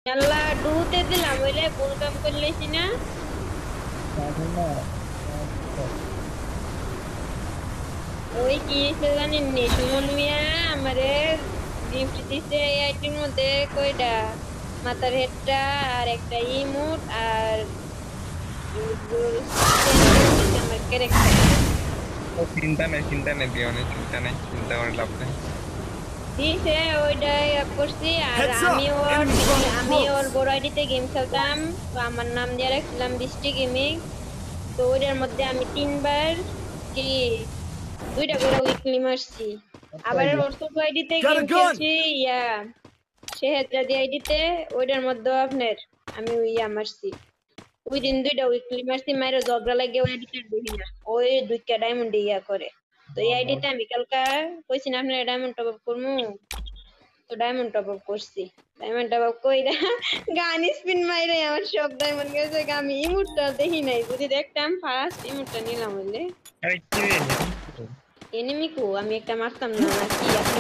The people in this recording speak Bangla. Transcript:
আল্লাহ ডুতে দিলাম ওইলে ভুল কাম করলেছি না। জানি না। ওই কি হয়েছে জানেন নি সুমন মিয়া আমারে গিফট দিছে এই আইটির মধ্যে কয়টা মাথার হেডটা আর একটা ইমোট আর চেঞ্জ করে দিছে আমার ক্যারেক্টার চিন্তা নেই দিও নেই, চিন্তা নেই, চিন্তা করে লাভ নেই। দিছে ওইটাই করছি। আর Heads up! Enemies running আমি ওর close! বড় আইডিতে গেম খেলতাম, তো আমার নাম দিয়ে রাখছিলাম বৃষ্টি গেমিং। তো ওইটার মধ্যে আমি 3 বার কি 2টা করে উইকলি মারছি। আবার ওর ছোট আইডিতে Got গেম a gun! খেলছি ইয়া শেহজাদি আইডিতে, ওইটার মধ্যে আপনার আমি ইয়া মারছি। ওই দিন 2টা উইকলি মারছি, মাইরে ঝগড়া লাগে ওই আইডিতে দেখি না, ওই 2টা ডায়মন্ড ইয়া করে। তো এই আইডিতে আমি কালকা কইছি না আপনার ডায়মন্ড টপ আপ করমু, তো ডায়মন্ড টপ আপ করছি। ডায়মন্ড টপ আপ কইরা গান স্পিন মাইরে আমার সব ডায়মন্ড গেছে। আমি ইমোটটা দেখি নাই, যদি দেখতাম ফার্স্ট ইমোটটা নিলাম হইলে। আরে কি রে, এনিমি কো আমি একটা মারতাম না নাকি আপনি